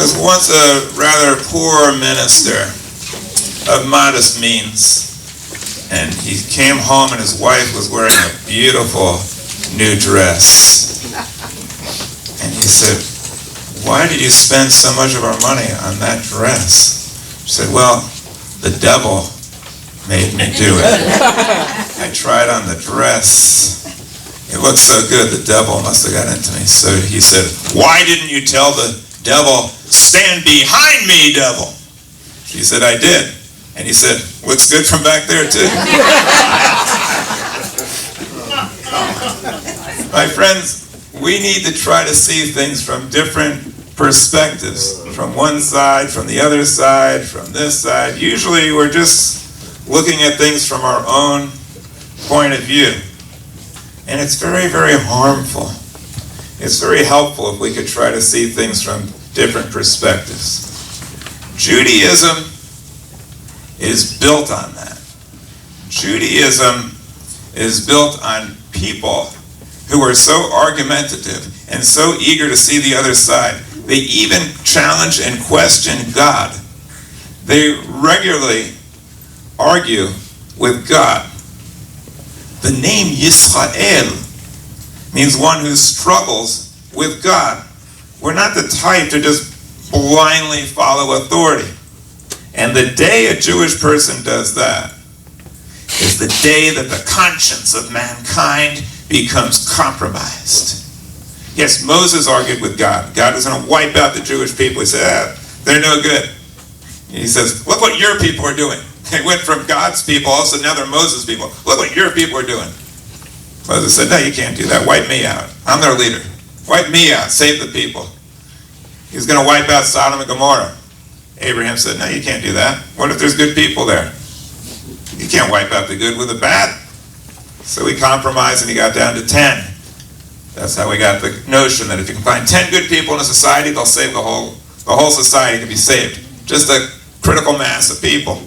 was once a rather poor minister of modest means. And he came home and his wife was wearing a beautiful new dress. And he said, "Why did you spend so much of our money on that dress?" She said, "Well, the devil made me do it. I tried on the dress. It looked so good, the devil must have got into me." So he said, "Why didn't you tell the devil, 'Stand behind me, devil'?" She said, "I did." And he said, "Looks good from back there too." My friends, we need to try to see things from different perspectives. From one side, from the other side, from this side. Usually we're just looking at things from our own point of view. And it's very, very harmful. It's very helpful if we could try to see things from different perspectives. Judaism is built on that. Judaism is built on people who are so argumentative and so eager to see the other side. They even challenge and question God. They regularly argue with God. The name Yisrael means one who struggles with God. We're not the type to just blindly follow authority. And the day a Jewish person does that is the day that the conscience of mankind becomes compromised. Yes, Moses argued with God. God was going to wipe out the Jewish people. He said, they're no good. And he says, look what your people are doing. They went from God's people, also now they're Moses' people. Look what your people are doing. Moses said, no, you can't do that. Wipe me out. I'm their leader. Wipe me out. Save the people. He's going to wipe out Sodom and Gomorrah. Abraham said, no, you can't do that. What if there's good people there? You can't wipe out the good with the bad. So he compromised and he got down to 10. That's how we got the notion that if you can find 10 good people in a society, they'll save the whole society can be saved. Just a critical mass of people.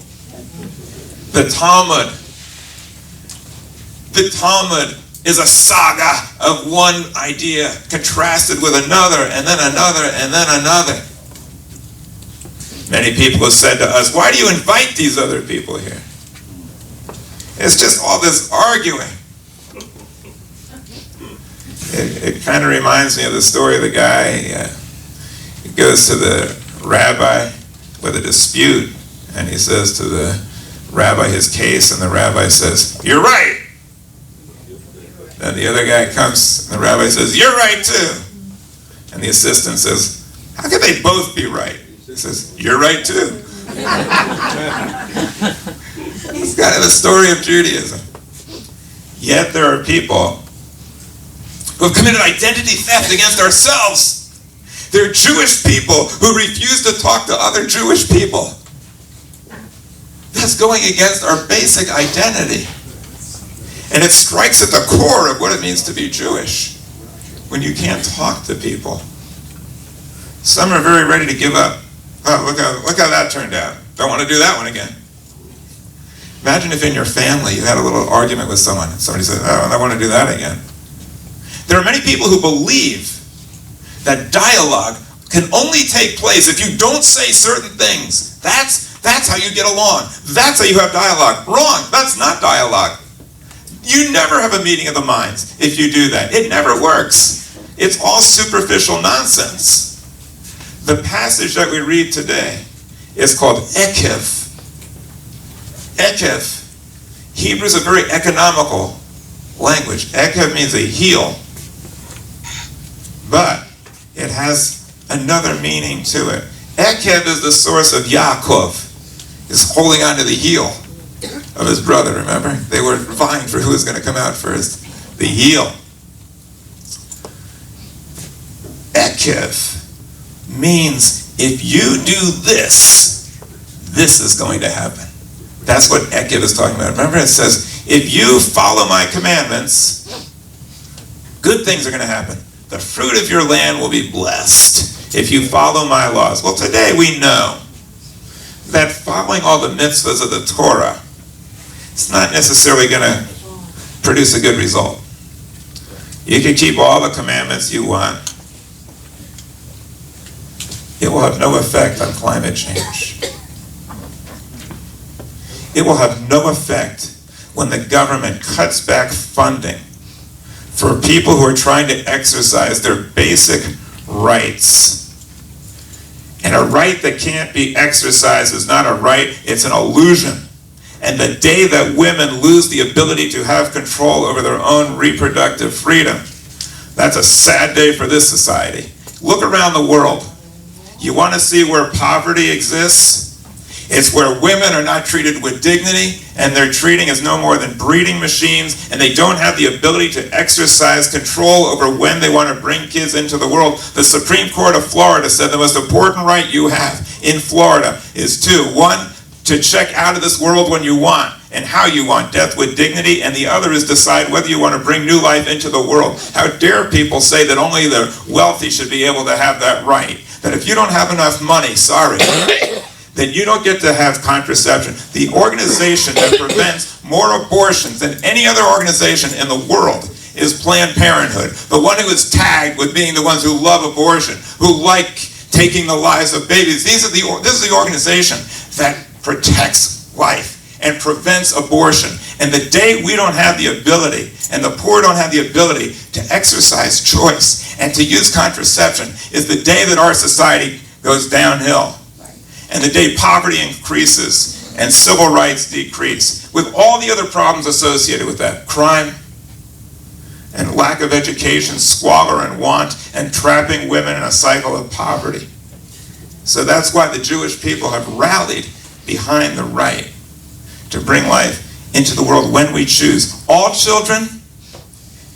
The Talmud is a saga of one idea contrasted with another, and then another, and then another. Many people have said to us, why do you invite these other people here? It's just all this arguing. It kind of reminds me of the story of the guy. He goes to the rabbi with a dispute, and he says to the rabbi his case, and the rabbi says, you're right. Then the other guy comes, and the rabbi says, you're right too. And the assistant says, how can they both be right? He says, you're right too. It's kind of the story of Judaism. Yet there are people who have committed identity theft against ourselves. They're Jewish people who refuse to talk to other Jewish people. That's going against our basic identity. And it strikes at the core of what it means to be Jewish when you can't talk to people. Some are very ready to give up. Oh, look how that turned out. Don't want to do that one again. Imagine if in your family you had a little argument with someone and somebody said, oh, I want to do that again. There are many people who believe that dialogue can only take place if you don't say certain things. That's how you get along. That's how you have dialogue. Wrong. That's not dialogue. You never have a meeting of the minds if you do that. It never works. It's all superficial nonsense. The passage that we read today is called Ekev. Ekev. Hebrew is a very economical language. Ekev means a heel. But it has another meaning to it. Ekev is the source of Yaakov. He's holding on to the heel of his brother, remember? They were vying for who was going to come out first. The heel. Ekev means if you do this, this is going to happen. That's what Ekev is talking about. Remember, it says, if you follow my commandments, good things are going to happen. The fruit of your land will be blessed if you follow my laws. Well, today we know that following all the mitzvahs of the Torah is not necessarily going to produce a good result. You can keep all the commandments you want. it will have no effect on climate change. It will have no effect when the government cuts back funding for people who are trying to exercise their basic rights. And a right that can't be exercised is not a right, it's an illusion. And the day that women lose the ability to have control over their own reproductive freedom, that's a sad day for this society. Look around the world. You want to see where poverty exists? It's where women are not treated with dignity, and they're treating as no more than breeding machines, and they don't have the ability to exercise control over when they want to bring kids into the world. The Supreme Court of Florida said the most important right you have in Florida is two. One, to check out of this world when you want and how you want, death with dignity, and the other is decide whether you want to bring new life into the world. How dare people say that only the wealthy should be able to have that right? That if you don't have enough money, sorry, then you don't get to have contraception. The organization that prevents more abortions than any other organization in the world is Planned Parenthood. The one who is tagged with being the ones who love abortion, who like taking the lives of babies. This is the organization that protects life and prevents abortion. And the day we don't have the ability, and the poor don't have the ability to exercise choice and to use contraception, is the day that our society goes downhill. And the day poverty increases and civil rights decrease, with all the other problems associated with that, crime and lack of education, squalor and want, and trapping women in a cycle of poverty. So that's why the Jewish people have rallied behind the right to bring life into the world when we choose. All children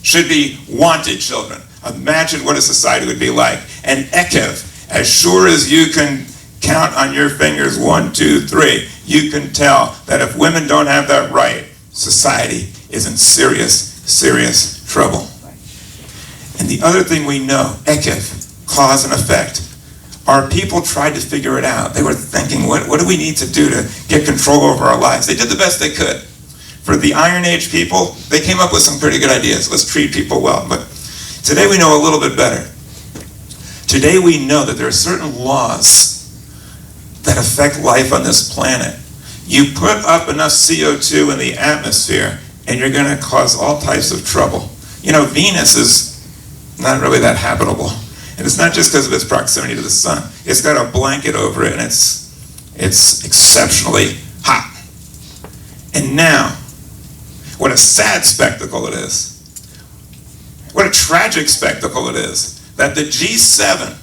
should be wanted children. Imagine what a society would be like. And Ekev, as sure as you can count on your fingers, 1, 2, 3, you can tell that if women don't have that right, society is in serious, serious trouble. And the other thing we know, Ekev, cause and effect. Our people tried to figure it out. They were thinking, what do we need to do to get control over our lives? They did the best they could. For the Iron Age people, they came up with some pretty good ideas. Let's treat people well. But today we know a little bit better. Today we know that there are certain laws that affect life on this planet. You put up enough CO2 in the atmosphere, and you're going to cause all types of trouble. You know, Venus is not really that habitable. And it's not just because of its proximity to the sun. It's got a blanket over it, and it's exceptionally hot. And now, what a sad spectacle it is. What a tragic spectacle it is that the G7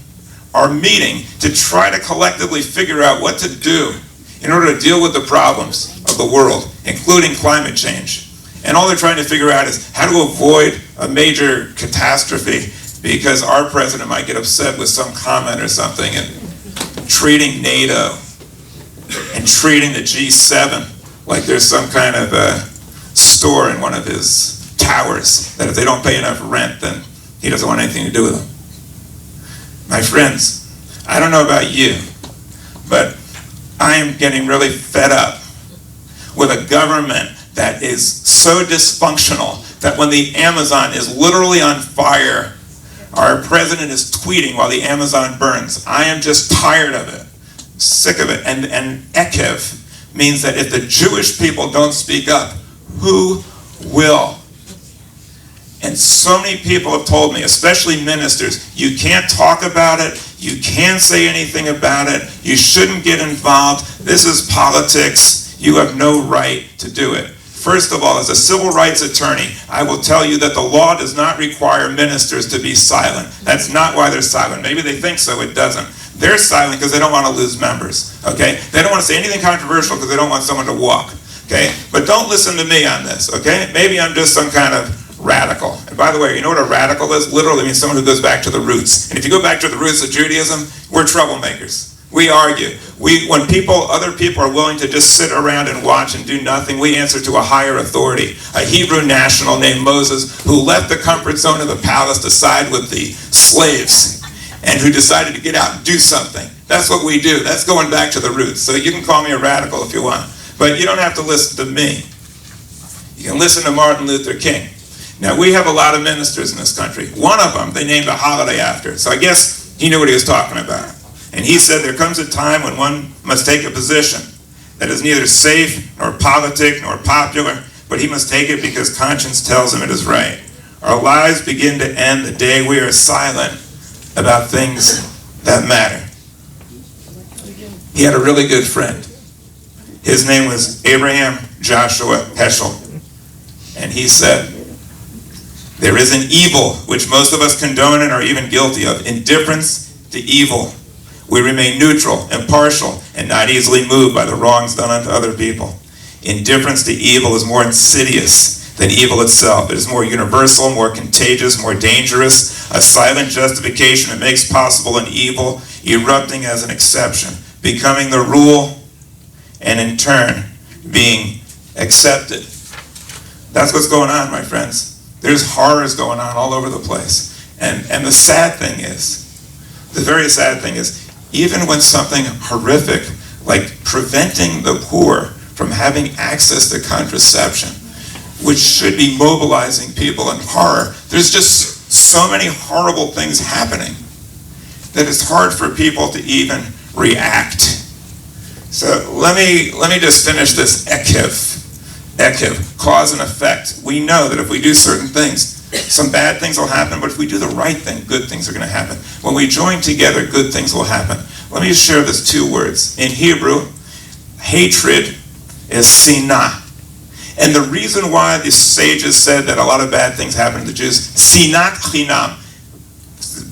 are meeting to try to collectively figure out what to do in order to deal with the problems of the world, including climate change. And all they're trying to figure out is how to avoid a major catastrophe, because our president might get upset with some comment or something, and treating NATO and treating the G7 like there's some kind of a store in one of his towers that if they don't pay enough rent, then he doesn't want anything to do with them. My friends, I don't know about you, but I am getting really fed up with a government that is so dysfunctional that when the Amazon is literally on fire, our president is tweeting while the Amazon burns. I am just tired of it, sick of it. And Ekev means that if the Jewish people don't speak up, who will? And so many people have told me, especially ministers, you can't talk about it, you can't say anything about it, you shouldn't get involved, this is politics, you have no right to do it. First of all, as a civil rights attorney, I will tell you that the law does not require ministers to be silent. That's not why they're silent. Maybe they think so, it doesn't. They're silent because they don't want to lose members, okay? They don't want to say anything controversial because they don't want someone to walk, okay? But don't listen to me on this, okay? Maybe I'm just some kind of radical. And by the way, you know what a radical is? Literally means someone who goes back to the roots. And if you go back to the roots of Judaism, we're troublemakers. We argue. When other people are willing to just sit around and watch and do nothing, we answer to a higher authority, a Hebrew national named Moses, who left the comfort zone of the palace to side with the slaves, and who decided to get out and do something. That's what we do. That's going back to the roots. So you can call me a radical if you want, but you don't have to listen to me. You can listen to Martin Luther King. Now, we have a lot of ministers in this country. One of them, they named a holiday after. So I guess he knew what he was talking about. And he said there comes a time when one must take a position that is neither safe nor politic nor popular, but he must take it because conscience tells him it is right. Our lives begin to end the day we are silent about things that matter. He had a really good friend. His name was Abraham Joshua Heschel. And he said, there is an evil which most of us condone and are even guilty of. Indifference to evil. We remain neutral, impartial, and not easily moved by the wrongs done unto other people. Indifference to evil is more insidious than evil itself. It is more universal, more contagious, more dangerous. A silent justification that makes possible an evil erupting as an exception, becoming the rule, and in turn being accepted. That's what's going on, my friends. There's horrors going on all over the place. And the sad thing is, the very sad thing is, even when something horrific, like preventing the poor from having access to contraception, which should be mobilizing people in horror, there's just so many horrible things happening that it's hard for people to even react. So let me just finish this ekiv, cause and effect. We know that if we do certain things, some bad things will happen, but if we do the right thing, good things are going to happen. When we join together, good things will happen. Let me just share this 2 words. In Hebrew, hatred is sinah. And the reason why the sages said that a lot of bad things happen to the Jews, sinat chinam,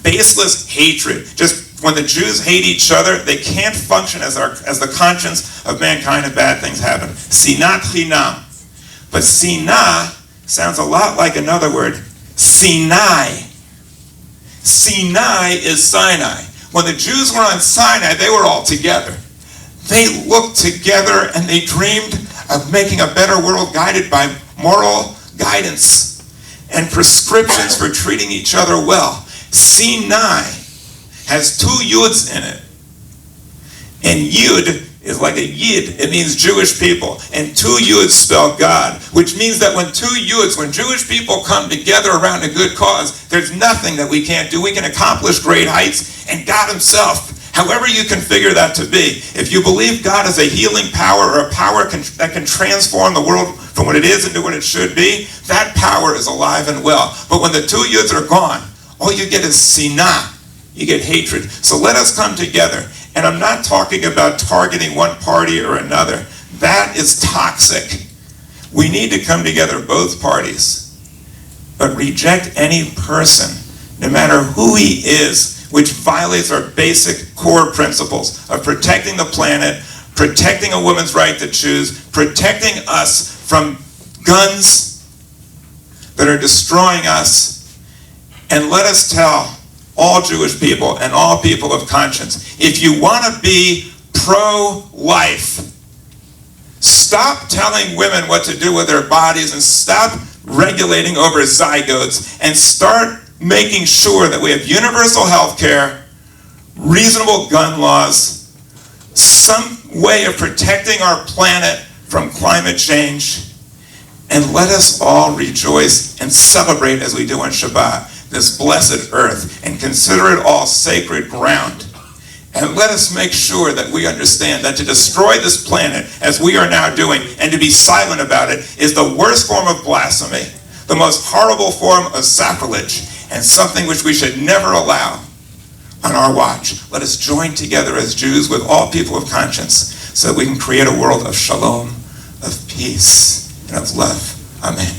baseless hatred. Just when the Jews hate each other, they can't function as the conscience of mankind and bad things happen. Sinat chinam. But sinah sounds a lot like another word, Sinai. Sinai is Sinai. When the Jews were on Sinai, they were all together. They looked together and they dreamed of making a better world guided by moral guidance and prescriptions for treating each other well. Sinai has 2 yuds in it. And yud is like a yid. It means Jewish people. And 2 yuds spell God, which means that when Jewish people come together around a good cause, there's nothing that we can't do. We can accomplish great heights, and God himself, however you configure that to be, if you believe God is a healing power or a power that can transform the world from what it is into what it should be, that power is alive and well. But when the 2 yuds are gone, all you get is sinah. You get hatred. So let us come together. And I'm not talking about targeting one party or another. That is toxic. We need to come together, both parties, but reject any person, no matter who he is, which violates our basic core principles of protecting the planet, protecting a woman's right to choose, protecting us from guns that are destroying us. And let us tell all Jewish people and all people of conscience, if you want to be pro-life, stop telling women what to do with their bodies and stop regulating over zygotes and start making sure that we have universal health care, reasonable gun laws, some way of protecting our planet from climate change, and let us all rejoice and celebrate as we do on Shabbat, this blessed earth, and consider it all sacred ground. And let us make sure that we understand that to destroy this planet, as we are now doing, and to be silent about it, is the worst form of blasphemy, the most horrible form of sacrilege, and something which we should never allow on our watch. Let us join together as Jews with all people of conscience so that we can create a world of shalom, of peace, and of love. Amen.